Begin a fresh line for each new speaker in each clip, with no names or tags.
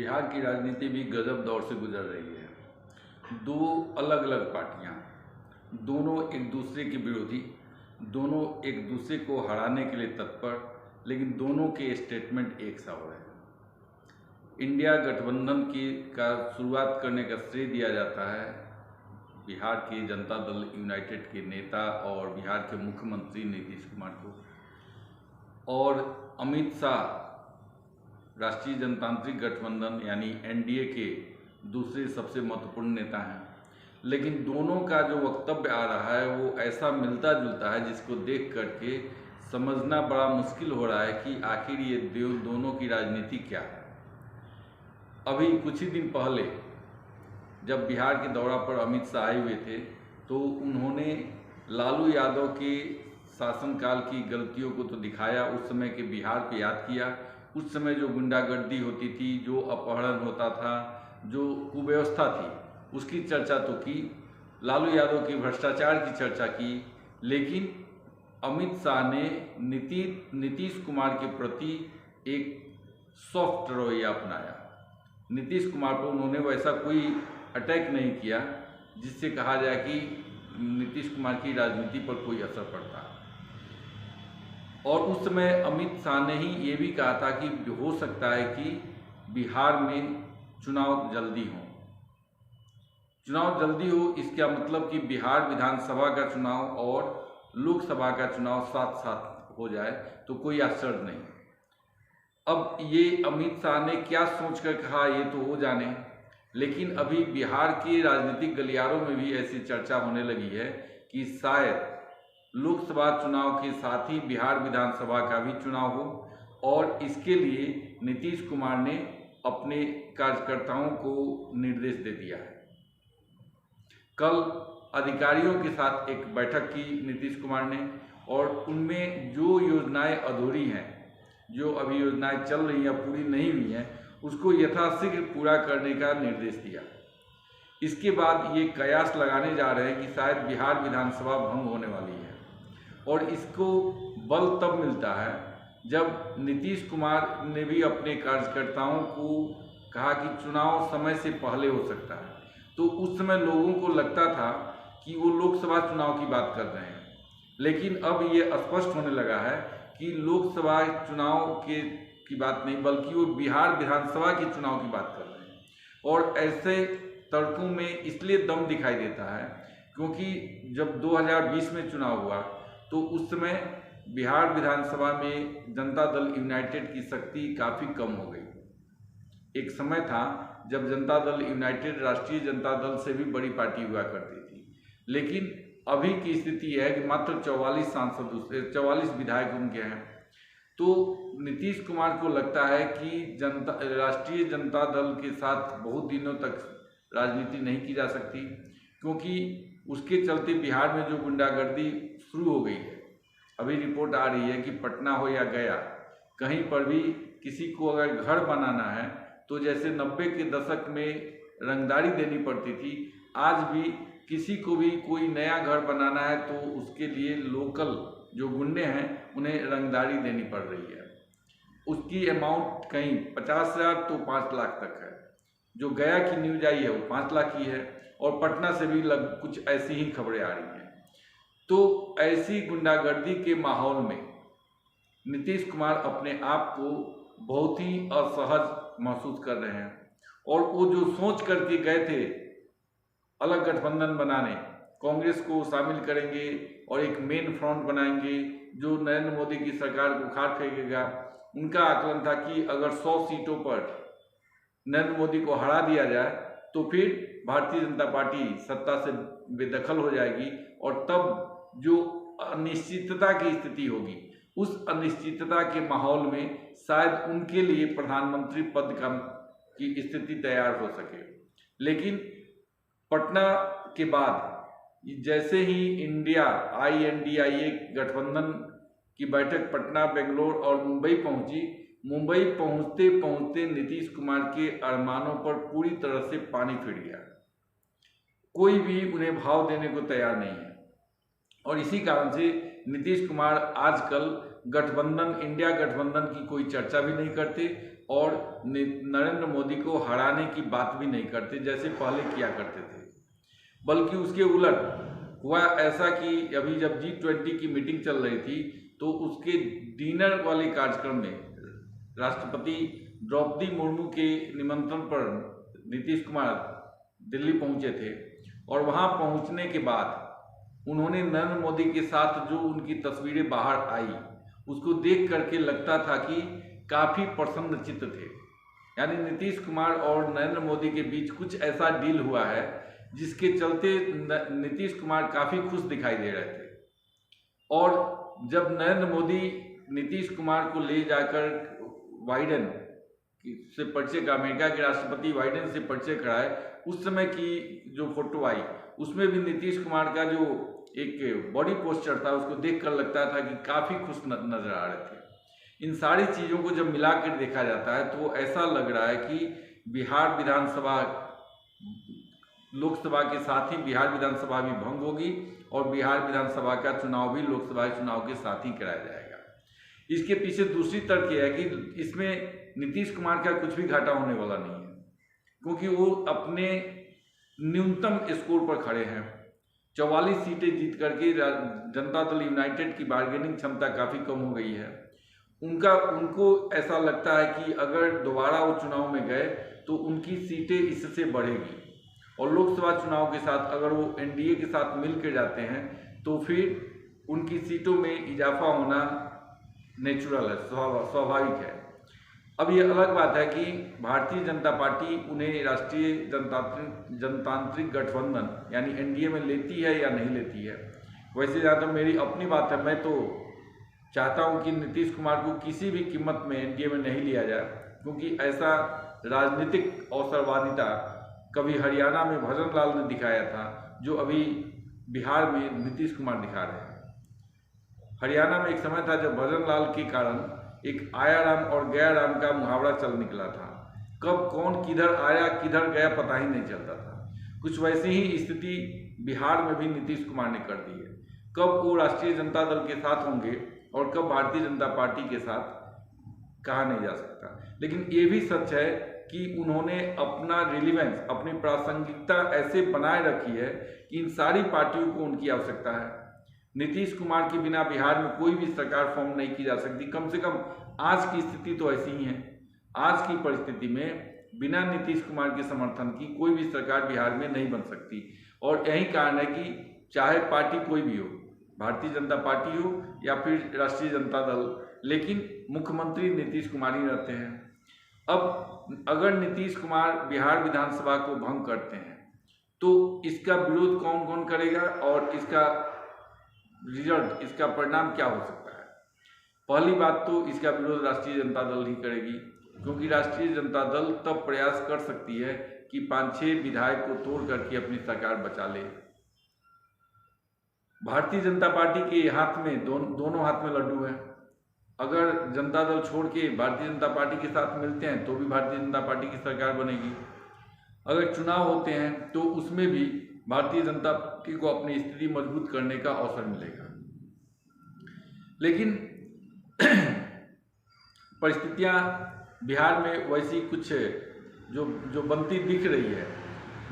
बिहार की राजनीति भी गजब दौर से गुजर रही है। दो अलग अलग पार्टियां, दोनों एक दूसरे के विरोधी, दोनों एक दूसरे को हराने के लिए तत्पर, लेकिन दोनों के स्टेटमेंट एक सा हो रहे हैं। इंडिया गठबंधन की का शुरुआत करने का श्रेय दिया जाता है बिहार के जनता दल यूनाइटेड के नेता और बिहार के मुख्यमंत्री नीतीश कुमार को, और अमित शाह राष्ट्रीय जनतांत्रिक गठबंधन यानी एनडीए के दूसरे सबसे महत्वपूर्ण नेता हैं। लेकिन दोनों का जो वक्तव्य आ रहा है वो ऐसा मिलता जुलता है जिसको देख करके समझना बड़ा मुश्किल हो रहा है कि आखिर ये दोनों की राजनीति क्या है। अभी कुछ ही दिन पहले जब बिहार के दौरा पर अमित शाह आए हुए थे तो उन्होंने लालू यादव के शासनकाल की गलतियों को तो दिखाया, उस समय के बिहार को याद किया। उस समय जो गुंडागर्दी होती थी, जो अपहरण होता था, जो कुव्यवस्था थी, उसकी चर्चा तो की, लालू यादव के भ्रष्टाचार की चर्चा की। लेकिन अमित शाह ने नीतीश कुमार के प्रति एक सॉफ्ट रवैया अपनाया। नीतीश कुमार पर उन्होंने वैसा कोई अटैक नहीं किया जिससे कहा जाए कि नीतीश कुमार की राजनीति पर कोई असर पड़ता। और उस समय अमित शाह ने ही ये भी कहा था कि हो सकता है कि बिहार में चुनाव जल्दी हो। चुनाव जल्दी हो इसका मतलब कि बिहार विधानसभा का चुनाव और लोकसभा का चुनाव साथ साथ हो जाए तो कोई आश्चर्य नहीं। अब ये अमित शाह ने क्या सोचकर कहा ये तो हो जाने, लेकिन अभी बिहार के राजनीतिक गलियारों में भी ऐसी चर्चा होने लगी है कि शायद लोकसभा चुनाव के साथ ही बिहार विधानसभा का भी चुनाव हो, और इसके लिए नीतीश कुमार ने अपने कार्यकर्ताओं को निर्देश दे दिया है। कल अधिकारियों के साथ एक बैठक की नीतीश कुमार ने, और उनमें जो योजनाएं अधूरी हैं, जो अभी योजनाएं चल रही हैं पूरी नहीं हुई हैं, उसको यथाशीघ्र पूरा करने का निर्देश दिया। इसके बाद ये कयास लगाने जा रहे हैं कि शायद बिहार विधानसभा भंग होने वाली है, और इसको बल तब मिलता है जब नीतीश कुमार ने भी अपने कार्यकर्ताओं को कहा कि चुनाव समय से पहले हो सकता है। तो उस समय लोगों को लगता था कि वो लोकसभा चुनाव की बात कर रहे हैं, लेकिन अब ये स्पष्ट होने लगा है कि लोकसभा चुनाव की बात नहीं, बल्कि वो बिहार विधानसभा के चुनाव की बात कर रहे हैं। और ऐसे तर्कों में इसलिए दम दिखाई देता है क्योंकि जब 2020 में चुनाव हुआ तो उस समय बिहार विधानसभा में जनता दल यूनाइटेड की शक्ति काफ़ी कम हो गई। एक समय था जब जनता दल यूनाइटेड राष्ट्रीय जनता दल से भी बड़ी पार्टी हुआ करती थी, लेकिन अभी की स्थिति है कि मात्र 44 विधायक उनके हैं। तो नीतीश कुमार को लगता है कि राष्ट्रीय जनता दल के साथ बहुत दिनों तक राजनीति नहीं की जा सकती, क्योंकि उसके चलते बिहार में जो गुंडागर्दी शुरू हो गई है। अभी रिपोर्ट आ रही है कि पटना हो या गया, कहीं पर भी किसी को अगर घर बनाना है तो जैसे 90 के दशक में रंगदारी देनी पड़ती थी, आज भी किसी को भी कोई नया घर बनाना है तो उसके लिए लोकल जो गुंडे हैं उन्हें रंगदारी देनी पड़ रही है। उसकी अमाउंट कहीं 50,000 तो 5 लाख तक है। जो गया की न्यूज आई है वो 5 लाख की है, और पटना से भी कुछ ऐसी ही खबरें आ रही हैं। तो ऐसी गुंडागर्दी के माहौल में नीतीश कुमार अपने आप को बहुत ही असहज महसूस कर रहे हैं, और वो जो सोच करके गए थे अलग गठबंधन बनाने, कांग्रेस को शामिल करेंगे और एक मेन फ्रंट बनाएंगे जो नरेंद्र मोदी की सरकार को उखाड़ फेंकेगा। उनका आकलन था कि अगर 100 सीटों पर नरेंद्र मोदी को हरा दिया जाए तो फिर भारतीय जनता पार्टी सत्ता से बेदखल हो जाएगी, और तब जो अनिश्चितता की स्थिति होगी, उस अनिश्चितता के माहौल में शायद उनके लिए प्रधानमंत्री पद की स्थिति तैयार हो सके। लेकिन पटना के बाद जैसे ही INDIA गठबंधन की बैठक पटना, बेंगलोर और मुंबई पहुंची, मुंबई पहुंचते पहुंचते नीतीश कुमार के अरमानों पर पूरी तरह से पानी फिर गया। कोई भी उन्हें भाव देने को तैयार नहीं है, और इसी कारण से नीतीश कुमार आजकल इंडिया गठबंधन की कोई चर्चा भी नहीं करते, और नरेंद्र मोदी को हराने की बात भी नहीं करते जैसे पहले किया करते थे। बल्कि उसके उलट हुआ ऐसा कि अभी जब G20 की मीटिंग चल रही थी तो उसके डिनर वाले कार्यक्रम में राष्ट्रपति द्रौपदी मुर्मू के निमंत्रण पर नीतीश कुमार दिल्ली पहुंचे थे और वहां पहुंचने के बाद उन्होंने नरेंद्र मोदी के साथ जो उनकी तस्वीरें बाहर आई उसको देख करके लगता था कि काफ़ी प्रसन्नचित्त थे। यानी नीतीश कुमार और नरेंद्र मोदी के बीच कुछ ऐसा डील हुआ है जिसके चलते नीतीश कुमार काफ़ी खुश दिखाई दे रहे थे। और जब नरेंद्र मोदी नीतीश कुमार को ले जाकर बाइडेन से परिचय का अमेरिका के राष्ट्रपति बाइडेन से परिचय कराए, उस समय की जो फोटो आई उसमें भी नीतीश कुमार का जो एक बॉडी पोस्चर था उसको देखकर लगता था कि काफ़ी खुश नजर आ रहे थे। इन सारी चीज़ों को जब मिला कर देखा जाता है तो ऐसा लग रहा है कि बिहार विधानसभा, लोकसभा के साथ ही बिहार विधानसभा भी भंग होगी और बिहार विधानसभा का चुनाव भी लोकसभा चुनाव के साथ ही कराया जाएगा। इसके पीछे दूसरी तर्क यह है कि इसमें नीतीश कुमार का कुछ भी घाटा होने वाला नहीं है, क्योंकि वो अपने न्यूनतम स्कोर पर खड़े हैं। 44 सीटें जीत करके जनता दल यूनाइटेड की बार्गेनिंग क्षमता काफ़ी कम हो गई है। उनको ऐसा लगता है कि अगर दोबारा वो चुनाव में गए तो उनकी सीटें इससे बढ़ेगी और लोकसभा चुनाव के साथ अगर वो एनडीए के साथ मिल कर जाते हैं तो फिर उनकी सीटों में इजाफा होना नेचुरल है, स्वाभाविक है। अब ये अलग बात है कि भारतीय जनता पार्टी उन्हें राष्ट्रीय जनतांत्रिक गठबंधन यानी एनडीए में लेती है या नहीं लेती है। वैसे जहाँ तक मेरी अपनी बात है, मैं तो चाहता हूँ कि नीतीश कुमार को किसी भी कीमत में एनडीए में नहीं लिया जाए, क्योंकि ऐसा राजनीतिक अवसरवादिता कभी हरियाणा में भजन लाल ने दिखाया था जो अभी बिहार में नीतीश कुमार दिखा रहे हैं। हरियाणा में एक समय था जब भजन लाल के कारण एक आया राम और गया राम का मुहावरा चल निकला था। कब कौन किधर आया किधर गया पता ही नहीं चलता था। कुछ वैसी ही स्थिति बिहार में भी नीतीश कुमार ने कर दी है। कब वो राष्ट्रीय जनता दल के साथ होंगे और कब भारतीय जनता पार्टी के साथ कहा नहीं जा सकता। लेकिन ये भी सच है कि उन्होंने अपना रिलीवेंस, अपनी प्रासंगिकता ऐसे बनाए रखी है कि इन सारी पार्टियों को उनकी आवश्यकता है। नीतीश कुमार के बिना बिहार में कोई भी सरकार फॉर्म नहीं की जा सकती। कम से कम आज की स्थिति तो ऐसी ही है। आज की परिस्थिति में बिना नीतीश कुमार के समर्थन की कोई भी सरकार बिहार में नहीं बन सकती। और यही कारण है कि चाहे पार्टी कोई भी हो, भारतीय जनता पार्टी हो या फिर राष्ट्रीय जनता दल, लेकिन मुख्यमंत्री नीतीश कुमार ही रहते हैं। अब अगर नीतीश कुमार बिहार विधानसभा को भंग करते हैं तो इसका विरोध कौन कौन करेगा और इसका रिजल्ट, इसका परिणाम क्या हो सकता है। पहली बात तो इसका विरोध राष्ट्रीय जनता दल ही करेगी, क्योंकि राष्ट्रीय जनता दल तब प्रयास कर सकती है कि 5-6 विधायक को तोड़ करके अपनी सरकार बचा ले। भारतीय जनता पार्टी के हाथ में दोनों हाथ में लड्डू है। अगर जनता दल छोड़ के भारतीय जनता पार्टी के साथ मिलते हैं तो भी भारतीय जनता पार्टी की सरकार बनेगी। अगर चुनाव होते हैं तो उसमें भी भारतीय जनता पार्टी को अपनी स्थिति मजबूत करने का अवसर मिलेगा। लेकिन परिस्थितियां बिहार में वैसी कुछ जो बनती दिख रही है,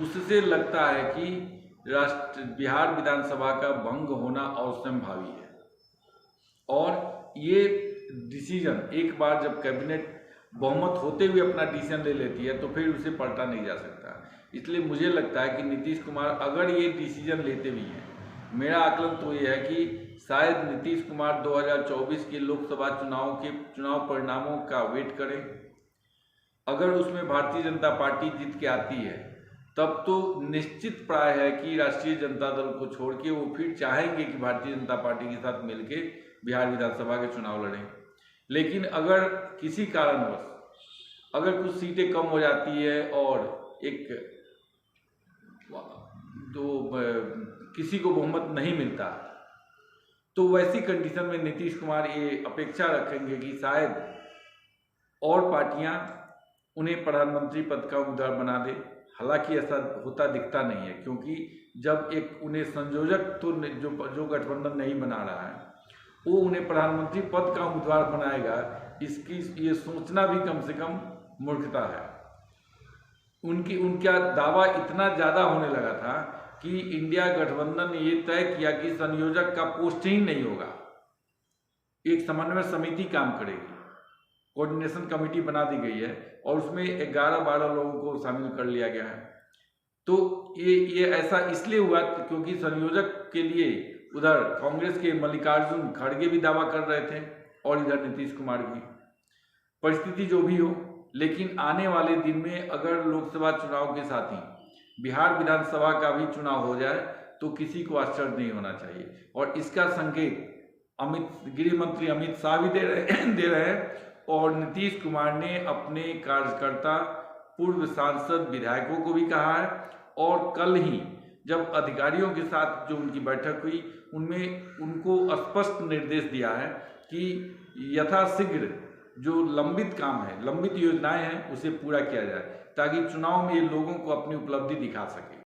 उससे लगता है कि बिहार विधानसभा का भंग होना अवश्यंभावी है। और ये डिसीजन एक बार जब कैबिनेट बहुमत होते हुए अपना डिसीजन ले लेती है तो फिर उसे पलटा नहीं जा सकता। इसलिए मुझे लगता है कि नीतीश कुमार अगर ये डिसीजन लेते भी हैं, मेरा आकलन तो ये है कि शायद नीतीश कुमार 2024 के लोकसभा चुनाव परिणामों का वेट करें। अगर उसमें भारतीय जनता पार्टी जीत के आती है तब तो निश्चित प्राय है कि राष्ट्रीय जनता दल को छोड़ के वो फिर चाहेंगे कि भारतीय जनता पार्टी के साथ मिलके बिहार विधानसभा के चुनाव लड़ें। लेकिन अगर किसी कारणवश अगर कुछ सीटें कम हो जाती है और किसी को बहुमत नहीं मिलता तो वैसी कंडीशन में नीतीश कुमार ये अपेक्षा रखेंगे कि शायद और पार्टियां उन्हें प्रधानमंत्री पद का उम्मीदवार बना दे। हालांकि ऐसा होता दिखता नहीं है, क्योंकि जब एक उन्हें संयोजक तो जो गठबंधन नहीं बना रहा है वो उन्हें प्रधानमंत्री पद का उम्मीदवार बनाएगा इसकी ये सोचना भी कम से कम मूर्खता है। उनका दावा इतना ज़्यादा होने लगा था कि इंडिया गठबंधन ने ये तय किया कि संयोजक का पोस्ट ही नहीं होगा, एक समन्वय समिति काम करेगी, कोऑर्डिनेशन कमेटी बना दी गई है और उसमें 11-12 लोगों को शामिल कर लिया गया है। तो ये ऐसा इसलिए हुआ क्योंकि संयोजक के लिए उधर कांग्रेस के मल्लिकार्जुन खड़गे भी दावा कर रहे थे और इधर नीतीश कुमार भी। परिस्थिति जो भी हो, लेकिन आने वाले दिन में अगर लोकसभा चुनाव के साथ ही बिहार विधानसभा का भी चुनाव हो जाए तो किसी को आश्चर्य नहीं होना चाहिए। और इसका संकेत गृह मंत्री अमित शाह भी दे रहे हैं और नीतीश कुमार ने अपने कार्यकर्ता पूर्व सांसद विधायकों को भी कहा है। और कल ही जब अधिकारियों के साथ जो उनकी बैठक हुई उनमें उनको स्पष्ट निर्देश दिया है कि यथाशीघ्र जो लंबित काम है, लंबित योजनाएं हैं, उसे पूरा किया जाए ताकि चुनाव में ये लोगों को अपनी उपलब्धि दिखा सके।